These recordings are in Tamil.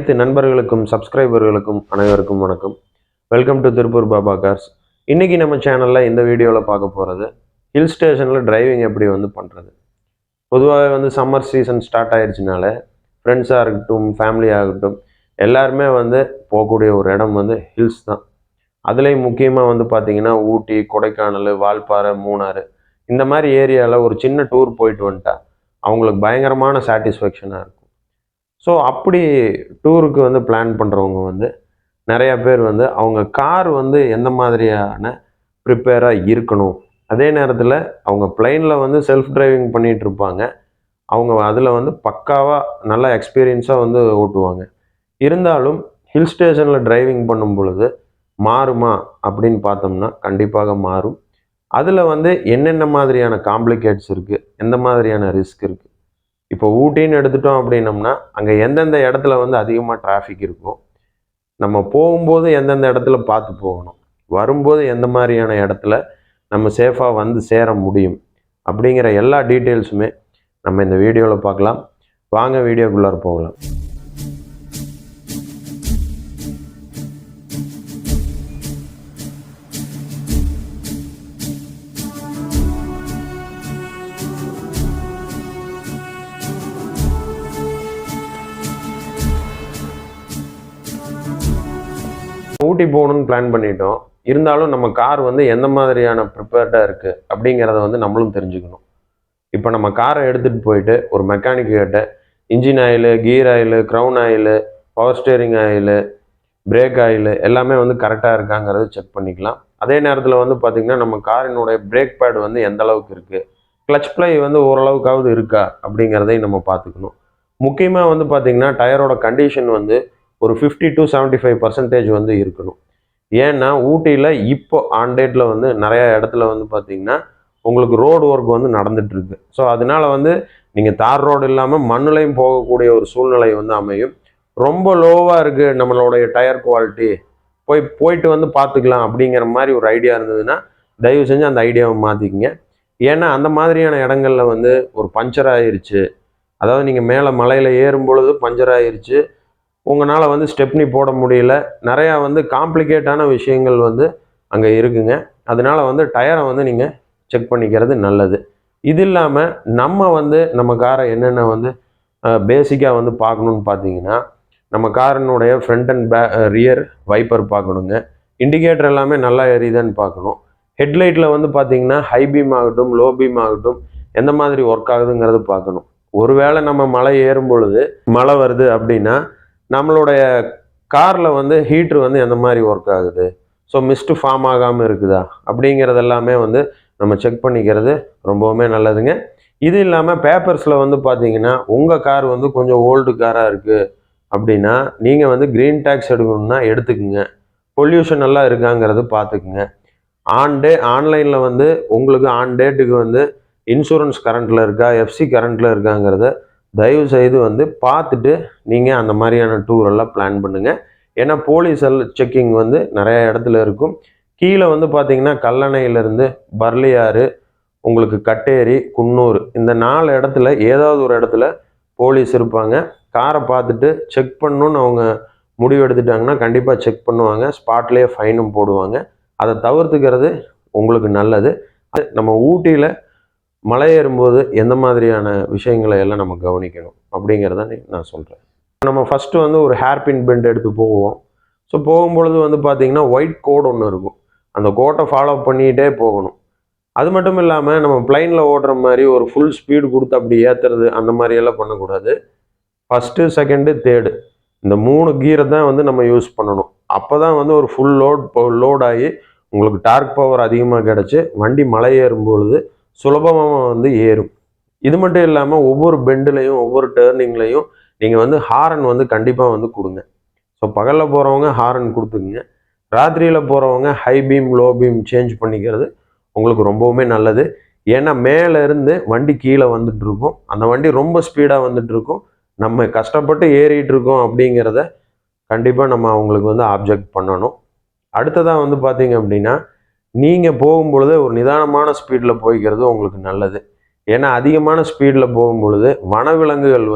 அனைத்து நண்பர்களுக்கும் சப்ஸ்கிரைபர்களுக்கும் அனைவருக்கும் வணக்கம். Welcome to Tiruppur Baba cars. இன்னைக்கு நம்ம சேனலில் இந்த வீடியோவில் பார்க்க போகிறது ஹில் ஸ்டேஷனில் டிரைவிங் எப்படி பண்ணுறது. பொதுவாகவே சம்மர் சீசன் ஸ்டார்ட் ஆயிடுச்சுனால ஃப்ரெண்ட்ஸாக இருக்கட்டும், ஃபேமிலியாக இருக்கட்டும், எல்லாருமே போகக்கூடிய ஒரு இடம் ஹில்ஸ் தான். அதுலேயும் முக்கியமாக பார்த்தீங்கன்னா ஊட்டி, கொடைக்கானல், வால்பாறை, மூணாறு இந்த மாதிரி ஏரியாவில் ஒரு சின்ன டூர் போயிட்டு வந்துட்டா அவங்களுக்கு பயங்கரமான சாட்டிஸ்ஃபேக்ஷனாக இருக்கும். ஸோ அப்படி டூருக்கு பிளான் பண்ணுறவங்க நிறையா பேர் அவங்க கார் எந்த மாதிரியான ப்ரிப்பேராக இருக்கணும். அதே நேரத்தில் அவங்க பிளைனில் செல்ஃப் டிரைவிங் பண்ணிகிட்டு இருப்பாங்க. அவங்க அதில் பக்காவாக நல்ல எக்ஸ்பீரியன்ஸாக ஓட்டுவாங்க. இருந்தாலும் ஹில் ஸ்டேஷனில் டிரைவிங் பண்ணும் பொழுது மாறுமா அப்படின்னு பார்த்தோம்னா கண்டிப்பாக மாறும். அதில் என்னென்ன மாதிரியான காம்ப்ளிகேட்ஸ் இருக்குது, எந்த மாதிரியான ரிஸ்க் இருக்குது. இப்போ ஊட்டின்னு எடுத்துட்டோம் அப்படின்னம்னா அங்கே எந்தெந்த இடத்துல அதிகமாக டிராஃபிக் இருக்கும், நம்ம போகும்போது எந்தெந்த இடத்துல பார்த்து போகணும், வரும்போது எந்த மாதிரியான இடத்துல நம்ம சேஃபாக சேர முடியும் அப்படிங்கிற எல்லா டீட்டெயில்ஸுமே நம்ம இந்த வீடியோவில் பார்க்கலாம். வாங்க வீடியோக்குள்ளார போகலாம். ஊட்டி போகணுன்னு பிளான் பண்ணிட்டோம். இருந்தாலும் நம்ம கார் எந்த மாதிரியான ப்ரிப்பேர்டாக இருக்குது அப்படிங்கிறத நம்மளும் தெரிஞ்சுக்கணும். இப்போ நம்ம காரை எடுத்துகிட்டு போயிட்டு ஒரு மெக்கானிக் கிட்ட engine oil, gear oil, crown oil, power steering oil, brake oil எல்லாமே கரெக்டாக இருக்காங்கிறத செக் பண்ணிக்கலாம். அதே நேரத்தில் பார்த்திங்கன்னா நம்ம காரினுடைய பிரேக் பேட் எந்த அளவுக்கு இருக்குது, கிளச் ப்ளை ஓரளவுக்காவது இருக்கா அப்படிங்கிறதையும் நம்ம பார்த்துக்கணும். முக்கியமாக பார்த்திங்கன்னா டயரோட கண்டிஷன் ஒரு 50 to 75% இருக்கணும். ஏன்னா ஊட்டியில் இப்போ ஆன் டேட்டில் நிறையா இடத்துல பார்த்திங்கன்னா உங்களுக்கு ரோடு ஒர்க் நடந்துகிட்ருக்கு. ஸோ அதனால் நீங்கள் தார் ரோடு இல்லாமல் மண்ணுலையும் போகக்கூடிய ஒரு சூழ்நிலை அமையும். ரொம்ப லோவாக இருக்குது நம்மளுடைய டயர் குவாலிட்டி, போயிட்டு பார்த்துக்கலாம் அப்படிங்கிற மாதிரி ஒரு ஐடியா இருந்ததுன்னா தயவு செஞ்சு அந்த ஐடியாவை மாற்றிக்கிங்க. ஏன்னா அந்த மாதிரியான இடங்களில் ஒரு பஞ்சர் ஆயிடுச்சு, அதாவது நீங்கள் மேலே மலையில் ஏறும் பொழுது பஞ்சர் ஆயிடுச்சு, உங்களால் ஸ்டெப்னி போட முடியல, நிறையா காம்ப்ளிகேட்டான விஷயங்கள் அங்கே இருக்குங்க. அதனால் டயரை நீங்கள் செக் பண்ணிக்கிறது நல்லது. இது இல்லாமல் நம்ம காரை என்னென்ன பேசிக்காக பார்க்கணுன்னு பார்த்தீங்கன்னா நம்ம காரினுடைய ஃப்ரண்ட் அண்ட் ரியர் வைப்பர் பார்க்கணுங்க. இண்டிகேட்டர் எல்லாமே நல்லா எரியுதான்னு பார்க்கணும். ஹெட்லைட்டில் பார்த்தீங்கன்னா ஹை பீம் ஆகட்டும், லோ பீம் ஆகட்டும் எந்த மாதிரி ஒர்க் ஆகுதுங்கிறது பார்க்கணும். ஒருவேளை நம்ம மலை ஏறும் பொழுது மழை வருது அப்படின்னா நம்மளுடைய காரில் ஹீட்ரு எந்த மாதிரி ஒர்க் ஆகுது, ஸோ மிஸ்ட்டு ஃபார்ம் ஆகாமல் இருக்குதா அப்படிங்கிறது எல்லாமே நம்ம செக் பண்ணிக்கிறது ரொம்பவுமே நல்லதுங்க. இது இல்லாமல் பேப்பர்ஸில் பார்த்தீங்கன்னா உங்கள் கார் கொஞ்சம் ஓல்டு காராக இருக்குது அப்படின்னா நீங்கள் க்ரீன் டேக்ஸ் எடுக்கணும்னா எடுத்துக்குங்க. பொல்யூஷன் நல்லா இருக்காங்கிறது பார்த்துக்குங்க. ஆன்லைனில் உங்களுக்கு ஆன் டேட்டுக்கு இன்சூரன்ஸ் கரண்ட்டில் இருக்கா, எஃப்சி கரண்ட்டில் இருக்காங்கிறத தயவு செய்து பார்த்துட்டு நீங்கள் அந்த மாதிரியான டூரெல்லாம் பிளான் பண்ணுங்கள். ஏன்னா போலீஸ் செக்கிங் நிறைய இடத்துல இருக்கும். கீழே பார்த்தீங்கன்னா கல்லணையிலேருந்து பர்லியாறு, உங்களுக்கு கட்டேரி, குன்னூர் இந்த 4 இடத்துல ஏதாவது ஒரு இடத்துல போலீஸ் இருப்பாங்க. காரை பார்த்துட்டு செக் பண்ணணுன்னு அவங்க முடிவு எடுத்துட்டாங்கன்னா கண்டிப்பாக செக் பண்ணுவாங்க, ஸ்பாட்லேயே ஃபைனும் போடுவாங்க. அதை தவிர்த்துக்கிறது உங்களுக்கு நல்லது. நம்ம ஊட்டியில் மலை ஏறும்போது எந்த மாதிரியான விஷயங்களை எல்லாம் நம்ம கவனிக்கணும் அப்படிங்கிறத நான் சொல்கிறேன். நம்ம ஃபஸ்ட்டு ஒரு ஹேர்பின் பெண்ட் எடுத்து போவோம். ஸோ போகும்பொழுது பார்த்திங்கன்னா ஒயிட் கோடு ஒன்று இருக்கும், அந்த கோட்டை ஃபாலோ பண்ணிகிட்டே போகணும். அது மட்டும் இல்லாமல் நம்ம பிளைனில் ஓடுற மாதிரி ஒரு ஃபுல் ஸ்பீடு கொடுத்து அப்படி ஏற்றுறது அந்த மாதிரியெல்லாம் பண்ணக்கூடாது. ஃபஸ்ட்டு, செகண்டு, தேர்டு இந்த 3 கீரை தான் நம்ம யூஸ் பண்ணணும். அப்போ தான் ஒரு ஃபுல் லோட் ஆகி உங்களுக்கு டார்க் பவர் அதிகமாக கிடச்சி வண்டி மலை ஏறும்பொழுது சுலபமாக ஏறும். இது மட்டும் இல்லாமல் ஒவ்வொரு பெண்டுலையும் ஒவ்வொரு டேர்னிங்லையும் நீங்கள் ஹாரன் கண்டிப்பாக கொடுங்க. ஸோ பகலில் போகிறவங்க ஹாரன் கொடுத்துக்குங்க. ராத்திரியில் போகிறவங்க high beam, low beam change பண்ணிக்கிறது உங்களுக்கு ரொம்பவுமே நல்லது. ஏன்னா மேலே இருந்து வண்டி கீழே வந்துட்டுருக்கும், அந்த வண்டி ரொம்ப ஸ்பீடாக வந்துட்டுருக்கும், நம்ம கஷ்டப்பட்டு ஏறிட்டு இருக்கோம் அப்படிங்கிறத கண்டிப்பாக நம்ம அவங்களுக்கு ஆப்ஜெக்ட் பண்ணணும். அடுத்ததாக பார்த்தீங்க அப்படின்னா நீங்கள் போகும்பொழுது ஒரு நிதானமான ஸ்பீடில் போய்க்கிறது உங்களுக்கு நல்லது. ஏன்னா அதிகமான ஸ்பீடில் போகும்பொழுது வனவிலங்குகள்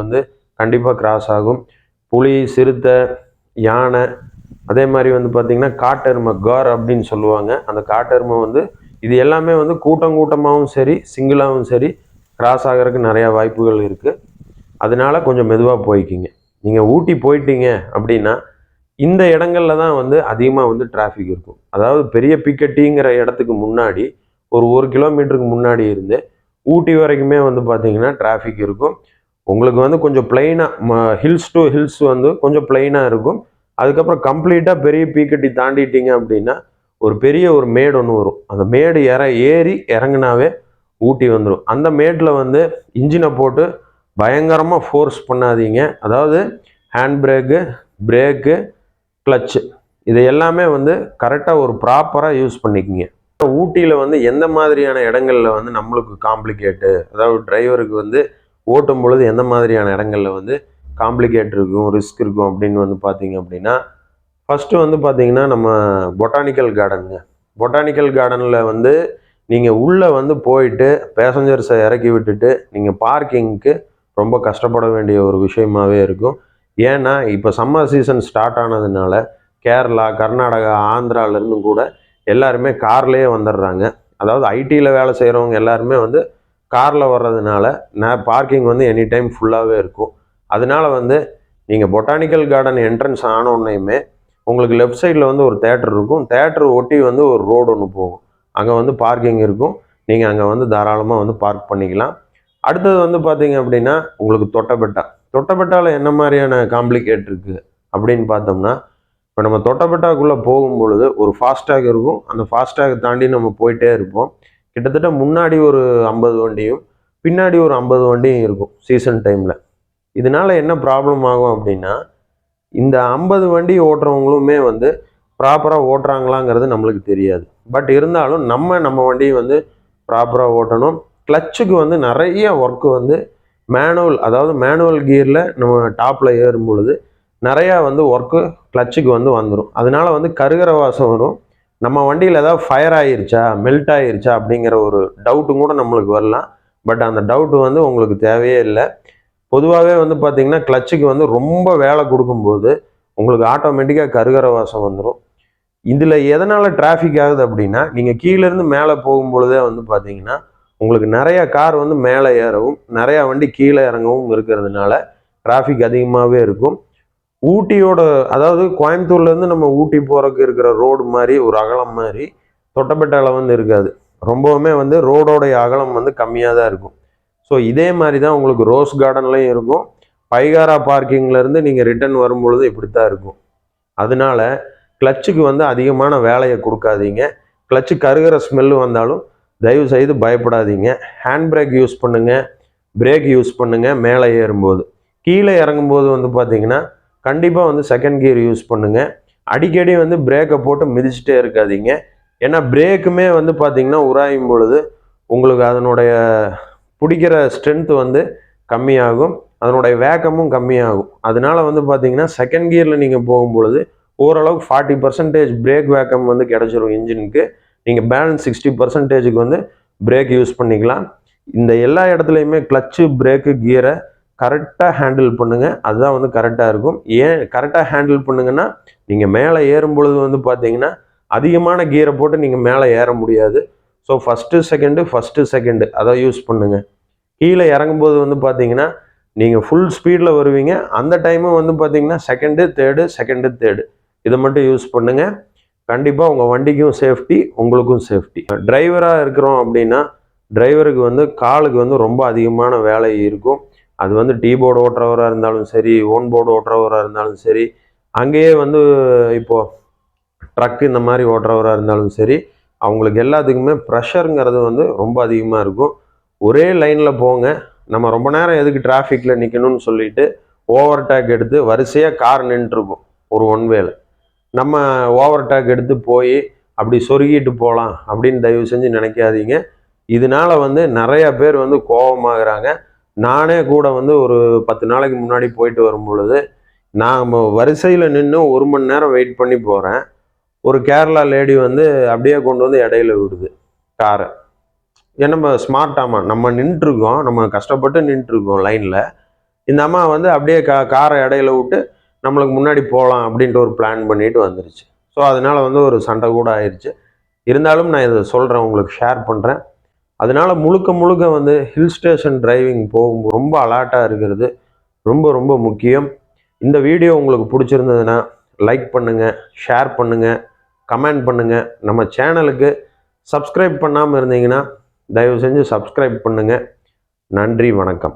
கண்டிப்பாக கிராஸ் ஆகும். புலி, சிறுத்தை, யானை, அதே மாதிரி வந்து பார்த்திங்கன்னா காட்டெருமை, கார் அப்படின்னு சொல்லுவாங்க. அந்த காட்டெருமை வந்து இது எல்லாமே வந்து கூட்டமாகவும் சரி சிங்கிளாகவும் சரி கிராஸ் ஆகிறதுக்கு நிறையா வாய்ப்புகள் இருக்குது. அதனால கொஞ்சம் மெதுவாக போய்க்கிங்க. நீங்கள் ஊட்டி போயிட்டீங்க அப்படின்னா இந்த இடங்கள்ல தான் வந்து அதிகமாக வந்து டிராஃபிக் இருக்கும். அதாவது பெரிய பிக்கட்டிங்கிற இடத்துக்கு முன்னாடி ஒரு கிலோமீட்டருக்கு முன்னாடி இருந்து ஊட்டி வரைக்குமே வந்து பார்த்தீங்கன்னா டிராஃபிக் இருக்கும். உங்களுக்கு வந்து கொஞ்சம் பிளெயினாக ஹில்ஸ் டு ஹில்ஸ் வந்து கொஞ்சம் பிளெயினாக இருக்கும். அதுக்கப்புறம் கம்ப்ளீட்டாக பெரிய பீக்கட்டி தாண்டிட்டீங்க அப்படின்னா ஒரு மேடு ஒன்று வரும். அந்த மேடு ஏறி இறங்குனாவே ஊட்டி வந்துடும். அந்த மேட்டில் வந்து இன்ஜினை போட்டு பயங்கரமாக ஃபோர்ஸ் பண்ணாதீங்க. அதாவது ஹேண்ட் பிரேக்கு, கிளச்சு இது எல்லாமே வந்து கரெக்டாக ஒரு ப்ராப்பராக யூஸ் பண்ணிக்கிங்க. ஊட்டியில் வந்து எந்த மாதிரியான இடங்கள்ல வந்து நம்மளுக்கு காம்ப்ளிகேட்டு, அதாவது டிரைவருக்கு வந்து ஓட்டும் பொழுது எந்த மாதிரியான இடங்கள்ல வந்து காம்ப்ளிகேட் இருக்கும், ரிஸ்க் இருக்கும் அப்படின்னு வந்து பார்த்தீங்க அப்படின்னா, ஃபஸ்ட்டு வந்து பார்த்தீங்கன்னா நம்ம பொட்டானிக்கல் கார்டனில் வந்து நீங்கள் உள்ளே வந்து போயிட்டு பேசஞ்சர்ஸை இறக்கி விட்டுட்டு நீங்கள் பார்க்கிங்க்கு ரொம்ப கஷ்டப்பட வேண்டிய ஒரு விஷயமாகவே இருக்கும். ஏன்னா இப்போ சம்மர் சீசன் ஸ்டார்ட் ஆனதுனால கேரளா, கர்நாடகா, ஆந்திராவிலேருந்து கூட எல்லாருமே கார்லேயே வந்துடுறாங்க. அதாவது ஐடியில் வேலை செய்கிறவங்க எல்லாருமே வந்து காரில் வர்றதுனால பார்க்கிங் வந்து எனி டைம் ஃபுல்லாகவே இருக்கும். அதனால வந்து நீங்கள் பொட்டானிக்கல் கார்டன் என்ட்ரன்ஸ் ஆனோன்னையுமே உங்களுக்கு லெஃப்ட் சைடில் வந்து ஒரு தேட்டர் இருக்கும். தேட்டர் ஒட்டி வந்து ஒரு ரோடு ஒன்று போகும். அங்கே வந்து பார்க்கிங் இருக்கும். நீங்கள் அங்கே வந்து தாராளமாக வந்து பார்க் பண்ணிக்கலாம். அடுத்தது வந்து பார்த்தீங்க அப்படின்னா உங்களுக்கு தொட்டபெட்டாவில் என்ன மாதிரியான காம்ப்ளிகேட் இருக்குது அப்படின்னு பார்த்தோம்னா, இப்போ நம்ம தொட்டபெட்டாக்குள்ளே போகும்பொழுது ஒரு ஃபாஸ்டேக் இருக்கும். அந்த ஃபாஸ்டேக் தாண்டி நம்ம போயிட்டே இருப்போம். கிட்டத்தட்ட முன்னாடி ஒரு 50 வண்டியும் பின்னாடி ஒரு 50 வண்டியும் இருக்கும் சீசன் டைமில். இதனால என்ன ப்ராப்ளம் ஆகும் அப்படின்னா, இந்த 50 வண்டி ஓட்டுறவங்களுமே வந்து ப்ராப்பராக ஓட்டுறாங்களாங்கிறது நம்மளுக்கு தெரியாது. பட் இருந்தாலும் நம்ம வண்டியை வந்து ப்ராப்பராக ஓட்டணும். கிளச்சுக்கு வந்து நிறைய ஒர்க்கு வந்து மேனுவல் கியரில் நம்ம டாப்பில் ஏறும் பொழுது நிறையா வந்து ஒர்க்கு கிளச்சுக்கு வந்து வந்துடும். அதனால வந்து கருகிற வாசம் வரும். நம்ம வண்டியில் ஏதாவது ஃபயர் ஆகிருச்சா, மெல்ட் ஆகிருச்சா அப்படிங்கிற ஒரு டவுட்டும் கூட நம்மளுக்கு வரலாம். பட் அந்த டவுட்டு வந்து உங்களுக்கு தேவையே இல்லை. பொதுவாகவே வந்து பார்த்திங்கன்னா கிளச்சுக்கு வந்து ரொம்ப வேலை கொடுக்கும்போது உங்களுக்கு ஆட்டோமேட்டிக்காக கருகிற வாசம் வந்துடும். இதில் எதனால் டிராஃபிக் ஆகுது அப்படின்னா, நீங்கள் கீழேருந்து மேலே போகும்பொழுதே வந்து பார்த்தீங்கன்னா உங்களுக்கு நிறைய கார் வந்து மேலே ஏறவும் நிறையா வண்டி கீழே இறங்கவும் இருக்கிறதுனால டிராஃபிக் அதிகமாகவே இருக்கும். ஊட்டியோட, அதாவது கோயம்புத்தூர்லேருந்து நம்ம ஊட்டி போகிறதுக்கு இருக்கிற ரோடு மாதிரி ஒரு அகலம் மாதிரி தொட்டபெட்டாவில் வந்து இருக்காது. ரொம்பவுமே வந்து ரோடோடைய அகலம் வந்து கம்மியாக தான் இருக்கும். ஸோ இதே மாதிரி தான் உங்களுக்கு ரோஸ் கார்டன்லையும் இருக்கும். பைகாரா பார்க்கிங்லேருந்து நீங்கள் ரிட்டர்ன் வரும்பொழுது இப்படி தான் இருக்கும். அதனால கிளச்சுக்கு வந்து அதிகமான வேலையை கொடுக்காதீங்க. கிளச்சு கருகிற ஸ்மெல்லு வந்தாலும் தயவு செய்து பயப்படாதீங்க. ஹேண்ட் பிரேக் யூஸ் பண்ணுங்கள், பிரேக் யூஸ் பண்ணுங்கள். மேலே ஏறும்போது, கீழே இறங்கும்போது வந்து பார்த்தீங்கன்னா கண்டிப்பாக வந்து செகண்ட் கியர் யூஸ் பண்ணுங்கள். அடிக்கடி வந்து பிரேக்கை போட்டு மிதிச்சுட்டே இருக்காதீங்க. ஏன்னா பிரேக்குமே வந்து பார்த்தீங்கன்னா உராயும் பொழுது உங்களுக்கு அதனுடைய பிடிக்கிற ஸ்ட்ரென்த் வந்து கம்மியாகும், அதனுடைய வேகமும் கம்மியாகும். அதனால வந்து பார்த்தீங்கன்னா செகண்ட் கியரில் நீங்கள் போகும்பொழுது ஓரளவுக்கு 40% பிரேக் வேக்கம் வந்து கிடச்சிரும் இன்ஜினுக்கு. நீங்கள் பேலன்ஸ் 60%க்கு வந்து பிரேக் யூஸ் பண்ணிக்கலாம். இந்த எல்லா இடத்துலையுமே கிளச்சு, பிரேக்கு, கியரை கரெக்டாக ஹேண்டில் பண்ணுங்கள். அதுதான் வந்து கரெக்டாக இருக்கும். ஏன் கரெக்டாக ஹேண்டில் பண்ணுங்கன்னா, நீங்கள் மேலே ஏறும் பொழுது வந்து பார்த்தீங்கன்னா அதிகமான கியரை போட்டு நீங்கள் மேலே ஏற முடியாது. ஸோ ஃபஸ்ட்டு செகண்டு அதை யூஸ் பண்ணுங்கள். கீழே இறங்கும்போது வந்து பார்த்தீங்கன்னா நீங்கள் ஃபுல் ஸ்பீடில் வருவீங்க. அந்த டைமும் வந்து பார்த்தீங்கன்னா செகண்டு தேர்டு இதை மட்டும் யூஸ் பண்ணுங்கள். கண்டிப்பாக உங்கள் வண்டிக்கும் சேஃப்டி, உங்களுக்கும் சேஃப்டி. டிரைவராக இருக்கிறோம் அப்படின்னா டிரைவருக்கு வந்து காலுக்கு வந்து ரொம்ப அதிகமான வேலை இருக்கும். அது வந்து டீ போர்டு ஓட்டுறவராக இருந்தாலும் சரி, ஓன் போர்டு ஓட்டுறவராக இருந்தாலும் சரி, அங்கேயே வந்து இப்போது ட்ரக் இந்த மாதிரி ஓட்டுறவராக இருந்தாலும் சரி, அவங்களுக்கு எல்லாத்துக்குமே ப்ரெஷருங்கிறது வந்து ரொம்ப அதிகமாக இருக்கும். ஒரே லைனில் போங்க. நம்ம ரொம்ப நேரம் எதுக்கு டிராஃபிக்கில் நிற்கணும்னு சொல்லிட்டு ஓவர்டேக் எடுத்து வரிசையாக கார் நின்றுருக்கும் ஒரு ஒன்வேல. நம்ம ஓவர்டேக் எடுத்து போய் அப்படி சொருகிட்டு போகலாம் அப்படின்னு தயவு செஞ்சு நினைக்காதீங்க. இதனால வந்து நிறைய பேர் வந்து கோபமாகறாங்க. நானே கூட வந்து ஒரு 10 நாளைக்கு முன்னாடி போயிட்டு வரும் பொழுது நான் வரிசையில் நின்று 1 மணி நேரம் வெயிட் பண்ணி போகிறேன். ஒரு கேரளா லேடி வந்து அப்படியே கொண்டு வந்து இடையில விடுது காரை. ஏன்னா நம்ம ஸ்மார்ட்டாமா நம்ம நின்றுருக்கோம், நம்ம கஷ்டப்பட்டு நின்றுருக்கோம் லைனில். இந்த அம்மா வந்து அப்படியே காரை இடையில விட்டு நம்மளுக்கு முன்னாடி போகலாம் அப்படின்ட்டு ஒரு பிளான் பண்ணிட்டு வந்துருச்சு. ஸோ அதனால வந்து ஒரு சண்டை கூட ஆயிடுச்சு. இருந்தாலும் நான் இதை சொல்கிறேன், உங்களுக்கு ஷேர் பண்ணுறேன். அதனால முழுக்க முழுக்க வந்து ஹில் ஸ்டேஷன் டிரைவிங் போகும்போது ரொம்ப அலர்ட்டாக இருக்கிறது ரொம்ப ரொம்ப முக்கியம். இந்த வீடியோ உங்களுக்கு பிடிச்சிருந்ததுன்னா லைக் பண்ணுங்கள், ஷேர் பண்ணுங்கள், கமெண்ட் பண்ணுங்கள். நம்ம சேனலுக்கு சப்ஸ்கிரைப் பண்ணாமல் இருந்தீங்கன்னா தயவு செஞ்சு சப்ஸ்கிரைப் பண்ணுங்கள். நன்றி, வணக்கம்.